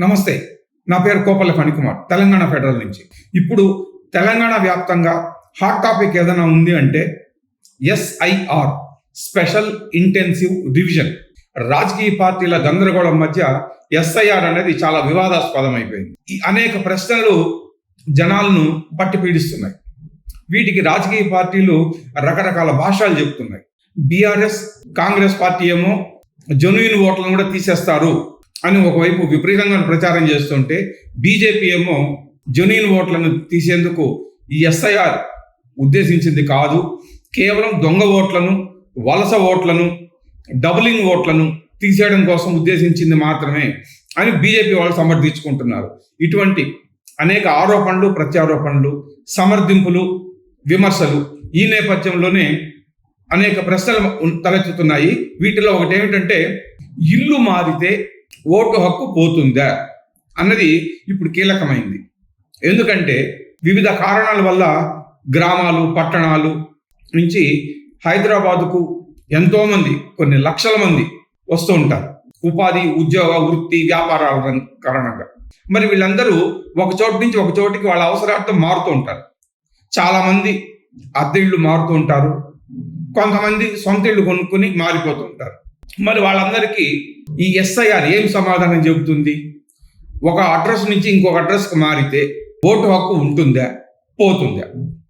నమస్తే. నా పేరు కోపల్ల ఫణికుమార్, తెలంగాణ ఫెడరల్ నుంచి. ఇప్పుడు తెలంగాణ వ్యాప్తంగా హాట్ టాపిక్ ఏదైనా ఉంది అంటే SIR, స్పెషల్ ఇంటెన్సివ్ రివిజన్. రాజకీయ పార్టీల గందరగోళం మధ్య SIR అనేది చాలా వివాదాస్పదం అయిపోయింది. ఈ అనేక ప్రశ్నలు జనాలను పట్టి పీడిస్తున్నాయి. వీటికి రాజకీయ పార్టీలు రకరకాల భాషలు చెప్తున్నాయి. బీఆర్ఎస్, కాంగ్రెస్ పార్టీ ఏమో జెన్యూన్ ఓట్లను కూడా తీసేస్తారు అని ఒకవైపు విపరీతంగా ప్రచారం చేస్తుంటే, బీజేపీ ఏమో జెన్యూన్ ఓట్లను తీసేందుకు ఈ SIR ఉద్దేశించింది కాదు, కేవలం దొంగ ఓట్లను, వలస ఓట్లను, డబులింగ్ ఓట్లను తీసేయడం కోసం ఉద్దేశించింది మాత్రమే అని బీజేపీ వాళ్ళు సమర్థించుకుంటున్నారు. ఇటువంటి అనేక ఆరోపణలు, ప్రత్యారోపణలు, సమర్థింపులు, విమర్శలు ఈ నేపథ్యంలోనే అనేక ప్రశ్నలు తలెత్తుతున్నాయి. వీటిలో ఒకటి ఏమిటంటే, ఇల్లు మారితే ఓటు హక్కు పోతుందా అన్నది ఇప్పుడు కీలకమైంది. ఎందుకంటే వివిధ కారణాల వల్ల గ్రామాలు, పట్టణాలు నుంచి హైదరాబాదుకు ఎంతోమంది, కొన్ని లక్షల మంది వస్తూ ఉంటారు. ఉపాధి, ఉద్యోగ, వృత్తి, వ్యాపారాల కారణంగా. మరి వీళ్ళందరూ ఒక చోటు నుంచి ఒక చోటికి వాళ్ళ అవసరార్థం మారుతూ ఉంటారు. చాలామంది అద్దె ఇళ్ళు మారుతూ ఉంటారు, కొంతమంది సొంత ఇళ్ళు కొనుక్కొని మారిపోతూ ఉంటారు. మరి వాళ్ళందరికీ ఈ SIR ఏం సమాధానం చెబుతుంది? ఒక అడ్రస్ నుంచి ఇంకొక అడ్రస్కి మారితే ఓటు హక్కు ఉంటుందా, పోతుందా?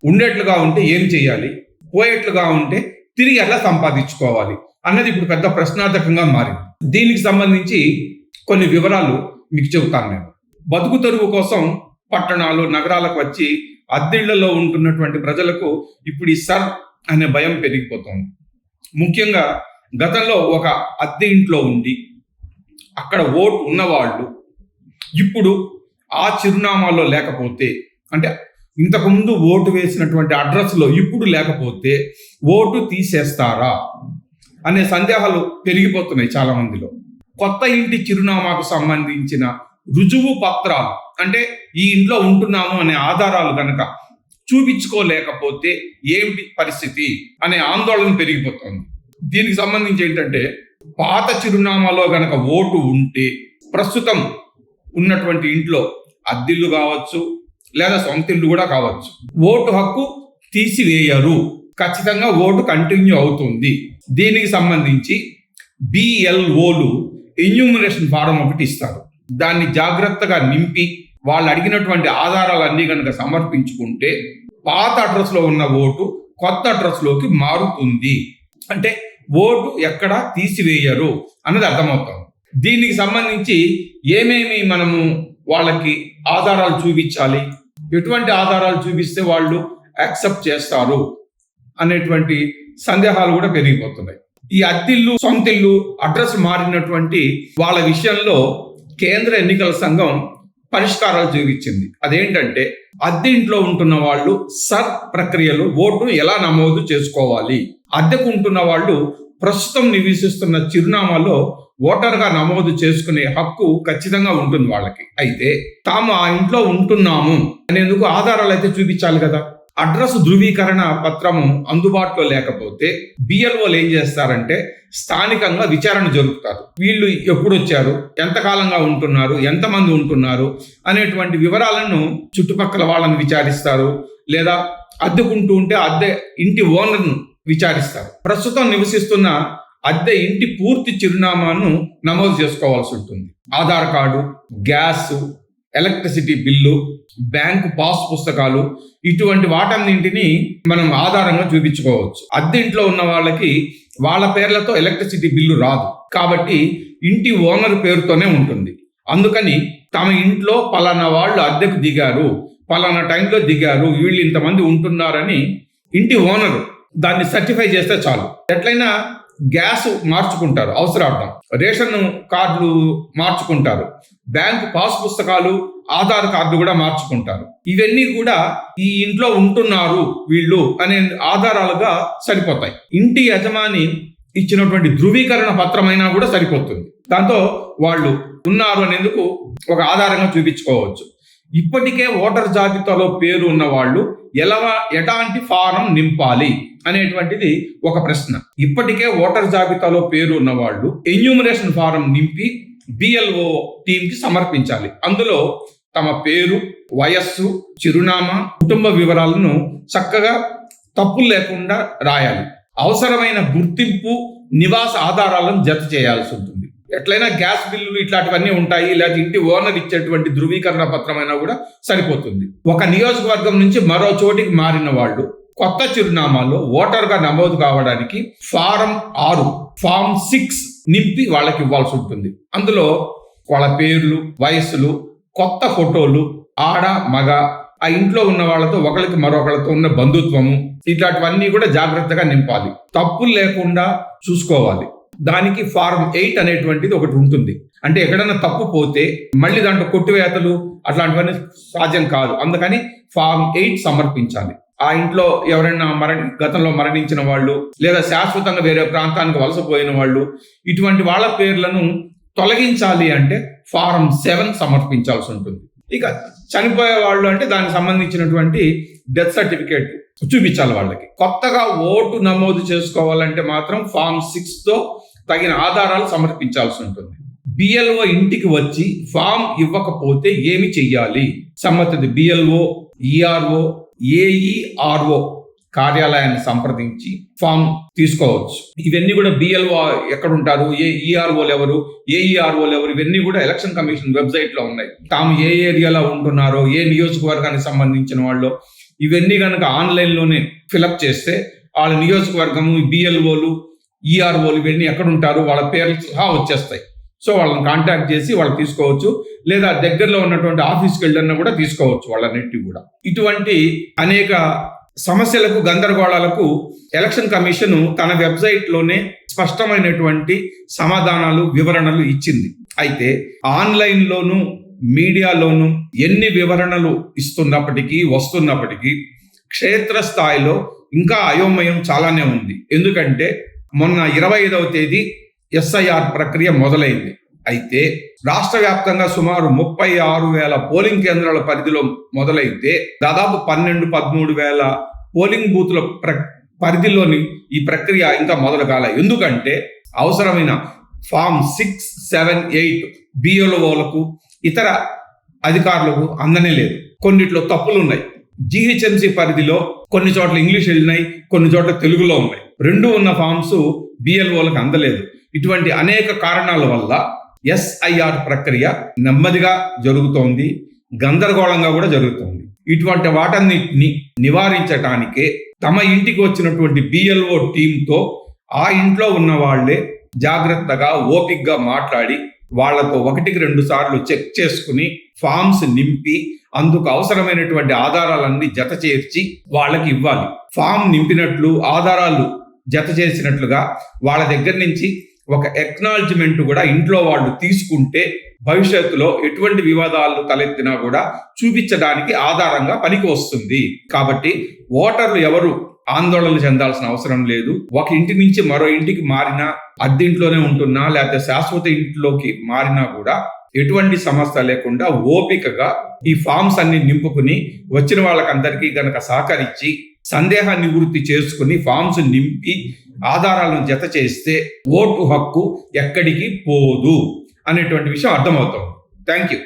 ఉండేట్లుగా ఉంటే ఏం చేయాలి, పోయేట్లుగా ఉంటే తిరిగి ఎలా సంపాదించుకోవాలి అన్నది ఇప్పుడు పెద్ద ప్రశ్నార్థకంగా మారింది. దీనికి సంబంధించి కొన్ని వివరాలు మీకు చెబుతాను నేను. బతుకు తెరువు కోసం పట్టణాలు, నగరాలకు వచ్చి అద్దెళ్లలో ఉంటున్నటువంటి ప్రజలకు ఇప్పుడు ఈ సర్ అనే భయం పెరిగిపోతుంది. ముఖ్యంగా గతంలో ఒక అద్దె ఇంట్లో ఉండి అక్కడ ఓటు ఉన్నవాళ్ళు ఇప్పుడు ఆ చిరునామాలో లేకపోతే, అంటే ఇంతకుముందు ఓటు వేసినటువంటి అడ్రస్లో ఇప్పుడు లేకపోతే ఓటు తీసేస్తారా అనే సందేహాలు పెరిగిపోతున్నాయి చాలా మందిలో. కొత్త ఇంటి చిరునామాకు సంబంధించిన రుజువు పత్రాలు, అంటే ఈ ఇంట్లో ఉంటున్నాము అనే ఆధారాలు కనుక చూపించుకోలేకపోతే ఏమిటి పరిస్థితి అనే ఆందోళన పెరిగిపోతుంది. దీనికి సంబంధించి ఏంటంటే, పాత చిరునామాలో గనక ఓటు ఉంటే ప్రస్తుతం ఉన్నటువంటి ఇంట్లో అద్దిల్లు కావచ్చు లేదా సొంత ఇల్లు కూడా కావచ్చు, ఓటు హక్కు తీసివేయరు, ఖచ్చితంగా ఓటు కంటిన్యూ అవుతుంది. దీనికి సంబంధించి BLOలు ఎన్యూమరేషన్ ఫారం ఒకటి ఇస్తారు. దాన్ని జాగ్రత్తగా నింపి వాళ్ళు అడిగినటువంటి ఆధారాలన్నీ కనుక సమర్పించుకుంటే పాత అడ్రస్లో ఉన్న ఓటు కొత్త అడ్రస్లోకి మారుతుంది. అంటే ఓటు ఎక్కడ తీసివేయరు అన్నది అర్థమవుతుంది. దీనికి సంబంధించి ఏమేమి మనము వాళ్ళకి ఆధారాలు చూపించాలి, ఎటువంటి ఆధారాలు చూపిస్తే వాళ్ళు యాక్సెప్ట్ చేస్తారు అనేటువంటి సందేహాలు కూడా పెరిగిపోతున్నాయి. ఈ అద్దిల్లు, సొంతిల్లు అడ్రస్ మారినటువంటి వాళ్ళ విషయంలో కేంద్ర ఎన్నికల సంఘం పరిష్కారాలు చూపించింది. అదేంటంటే, అద్దె ఇంట్లో ఉంటున్న వాళ్ళు సర్ ప్రక్రియలో ఓటును ఎలా నమోదు చేసుకోవాలి, అద్దెకు ఉంటున్న వాళ్ళు ప్రస్తుతం నివసిస్తున్న చిరునామాలో ఓటర్గా నమోదు చేసుకునే హక్కు ఖచ్చితంగా ఉంటుంది వాళ్ళకి. అయితే తాము ఆ ఇంట్లో ఉంటున్నాము అనేందుకు ఆధారాలు అయితే చూపించాలి కదా. అడ్రస్ ధృవీకరణ పత్రము అందుబాటులో లేకపోతే BLOలు ఏం చేస్తారంటే స్థానికంగా విచారణ జరుపుతారు. వీళ్ళు ఎప్పుడు వచ్చారు, ఎంతకాలంగా ఉంటున్నారు, ఎంతమంది ఉంటున్నారు అనేటువంటి వివరాలను చుట్టుపక్కల వాళ్ళని విచారిస్తారు, లేదా అద్దెకుంటూ ఉంటే అద్దె ఇంటి ఓనర్ను విచారిస్తారు. ప్రస్తుతం నివసిస్తున్న అద్దె ఇంటి పూర్తి చిరునామాను నమోదు చేసుకోవాల్సి ఉంటుంది. Aadhaar card, gas, electricity bill, bank pass పుస్తకాలు, ఇటువంటి వాటన్నింటినీ మనం ఆధారంగా చూపించుకోవచ్చు. అద్దె ఇంట్లో ఉన్న వాళ్ళకి వాళ్ళ పేర్లతో ఎలక్ట్రిసిటీ బిల్లు రాదు, కాబట్టి ఇంటి ఓనర్ పేరుతోనే ఉంటుంది. అందుకని తమ ఇంట్లో పలానా వాళ్ళు అద్దెకు దిగారు, పలానా టైంలో దిగారు, వీళ్ళు ఇంతమంది ఉంటున్నారని ఇంటి ఓనరు దాన్ని సర్టిఫై చేస్తే చాలు. ఎట్లయినా గ్యాస్ మార్చుకుంటారు అవసరార్థం, రేషన్ కార్డులు మార్చుకుంటారు, బ్యాంకు పాస్ పుస్తకాలు, ఆధార్ కార్డు కూడా మార్చుకుంటారు. ఇవన్నీ కూడా ఈ ఇంట్లో ఉంటున్నారు వీళ్ళు అనే ఆధారాలుగా సరిపోతాయి. ఇంటి యజమాని ఇచ్చినటువంటి ధృవీకరణ పత్రమైనా కూడా సరిపోతుంది. దాంతో వాళ్ళు ఉన్నారు అనేందుకు ఒక ఆధారంగా చూపించుకోవచ్చు. ఇప్పటికే ఓటర్ జాబితాలో పేరు ఉన్న వాళ్ళు ఎలాంటి ఫారం నింపాలి అనేటువంటిది ఒక ప్రశ్న. ఇప్పటికే ఓటర్ జాబితాలో పేరు ఉన్న వాళ్ళు ఎన్యూమరేషన్ ఫారం నింపి బిఎల్ఓ టీంకి సమర్పించాలి. అందులో తమ పేరు, వయస్సు, చిరునామా, కుటుంబ వివరాలను చక్కగా తప్పులు లేకుండా రాయాలి. అవసరమైన గుర్తింపు, నివాస ఆధారాలను జత చేయాల్సి ఉంటుంది. ఎట్లయినా గ్యాస్ బిల్లులు ఇట్లాంటివన్నీ ఉంటాయి, లేదా ఇంటి ఓనర్ ఇచ్చేటువంటి ధృవీకరణ పత్రమైనా కూడా సరిపోతుంది. ఒక నియోజకవర్గం నుంచి మరో చోటికి మారిన వాళ్ళు కొత్త చిరునామాలో ఓటర్గా నమోదు కావడానికి ఫారం 6, ఫామ్ 6 నింపి వాళ్ళకి ఇవ్వాల్సి ఉంటుంది. అందులో వాళ్ళ పేర్లు, వయస్సులు, కొత్త ఫోటోలు, ఆడ మగ, ఆ ఇంట్లో ఉన్న వాళ్ళతో ఒకరికి మరొకరితో ఉన్న బంధుత్వము, ఇట్లాంటివన్నీ కూడా జాగ్రత్తగా నింపాలి. తప్పులు లేకుండా చూసుకోవాలి. దానికి ఫారం 8 అనేటువంటిది ఒకటి ఉంటుంది. అంటే ఎక్కడైనా తప్పు పోతే మళ్ళీ దాంట్లో కొట్టివేతలు అట్లాంటివన్నీ సాధ్యం కాదు. అందుకని ఫారం 8 సమర్పించాలి. ఆ ఇంట్లో ఎవరైనా గతంలో మరణించిన వాళ్ళు, లేదా శాశ్వతంగా వేరే ప్రాంతానికి వలసపోయిన వాళ్ళు, ఇటువంటి వాళ్ళ పేర్లను తొలగించాలి అంటే ఫారం 7 సమర్పించాల్సి ఉంటుంది. ఇక చనిపోయే వాళ్ళు అంటే దానికి సంబంధించినటువంటి డెత్ సర్టిఫికేట్ చూపించాలి వాళ్ళకి. కొత్తగా ఓటు నమోదు చేసుకోవాలంటే మాత్రం ఫామ్ 6తో తగిన ఆధారాలు సమర్పించాల్సి ఉంటుంది. బిఎల్ఓ ఇంటికి వచ్చి ఫామ్ ఇవ్వకపోతే ఏమి చెయ్యాలి? సంబంధిత బిఎల్ఓ, ఈఆర్ఓ, ఏఈఆర్ఓ కార్యాలయాన్ని సంప్రదించి ఫామ్ తీసుకోవచ్చు. ఇవన్నీ కూడా బిఎల్ఓ ఎక్కడుంటారు, ఈఆర్ఓలు ఎవరు, ఏఈఆర్ఓలు ఎవరు, ఇవన్నీ కూడా ఎలక్షన్ కమిషన్ వెబ్సైట్ లో ఉన్నాయి. తాము ఏ ఏరియాలో ఉంటున్నారో, ఏ నియోజకవర్గానికి సంబంధించిన వాళ్ళు, ఇవన్నీ కనుక ఆన్లైన్లోనే ఫిలప్ చేస్తే వాళ్ళ నియోజకవర్గము, బిఎల్ఓలు, ఈఆర్ఓలు ఇవన్నీ ఎక్కడుంటారు వాళ్ళ పేర్లు సహా వచ్చేస్తాయి. సో వాళ్ళని కాంటాక్ట్ చేసి వాళ్ళు తీసుకోవచ్చు, లేదా దగ్గరలో ఉన్నటువంటి ఆఫీస్కి వెళ్ళినా కూడా తీసుకోవచ్చు వాళ్ళన్నిటి కూడా. ఇటువంటి అనేక సమస్యలకు, గందరగోళాలకు ఎలక్షన్ కమిషన్ తన వెబ్సైట్లోనే స్పష్టమైనటువంటి సమాధానాలు, వివరణలు ఇచ్చింది. అయితే ఆన్లైన్లోను, మీడియాలోను ఎన్ని వివరణలు వస్తున్నప్పటికీ క్షేత్రస్థాయిలో ఇంకా అయోమయం చాలానే ఉంది. ఎందుకంటే మొన్న 25వ తేదీ ఎస్ఐఆర్ ప్రక్రియ మొదలైంది. అయితే రాష్ట్ర వ్యాప్తంగా సుమారు 36,000 పోలింగ్ కేంద్రాల పరిధిలో మొదలైతే దాదాపు 12-13,000 పోలింగ్ బూత్ల పరిధిలోని ఈ ప్రక్రియ ఇంకా మొదలు కాలే. ఎందుకంటే అవసరమైన ఫామ్ 6, 7, 8 బిఎల్ఓలకు, ఇతర అధికారులకు అందనే లేదు. కొన్నిట్లో తప్పులు ఉన్నాయి. జిహెచ్ఎంసీ పరిధిలో కొన్ని చోట్ల ఇంగ్లీష్ వెళ్ళినాయి, కొన్ని చోట్ల తెలుగులో ఉన్నాయి. 2 ఉన్న ఫామ్స్ బిఎల్ఓలకు అందలేదు. ఇటువంటి అనేక కారణాల వల్ల ఎస్ఐఆర్ ప్రక్రియ నెమ్మదిగా జరుగుతోంది, గందరగోళంగా కూడా జరుగుతోంది. ఇటువంటి వాటన్నిటిని నివారించటానికే తమ ఇంటికి వచ్చినటువంటి బిఎల్ఓ టీంతో ఆ ఇంట్లో ఉన్న వాళ్లే జాగ్రత్తగా, ఓపికగా మాట్లాడి వాళ్లతో 1-2 సార్లు చెక్ చేసుకుని ఫామ్స్ నింపి అందుకు అవసరమైనటువంటి ఆధారాలన్నీ జత చేర్చి వాళ్ళకి ఇవ్వాలి. ఫామ్ నింపినట్లు, ఆధారాలు జత చేసినట్లుగా వాళ్ళ దగ్గర నుంచి ఒక ఎక్నాలజ్మెంట్ కూడా ఇంట్లో వాళ్ళు తీసుకుంటే భవిష్యత్తులో ఎటువంటి వివాదాలు తలెత్తినా కూడా చూపించడానికి ఆధారంగా పనికి వస్తుంది. కాబట్టి ఓటర్లు ఎవరు ఆందోళన చెందాల్సిన అవసరం లేదు. ఒక ఇంటి నుంచి మరో ఇంటికి మారినా, అద్దెంట్లోనే ఉంటున్నా, లేకపోతే శాశ్వత ఇంట్లోకి మారినా కూడా ఎటువంటి సమస్య లేకుండా ఓపికగా ఈ ఫామ్స్ అన్ని నింపుకుని వచ్చిన వాళ్ళకందరికీ గనక సహకరించి సందేహ నివృత్తి చేసుకుని ఫామ్స్ నింపి ఆధారాలను జత చేస్తే ఓటు హక్కు ఎక్కడికి పోదు అనేటువంటి విషయం అర్థమవుతుంది. Thank you.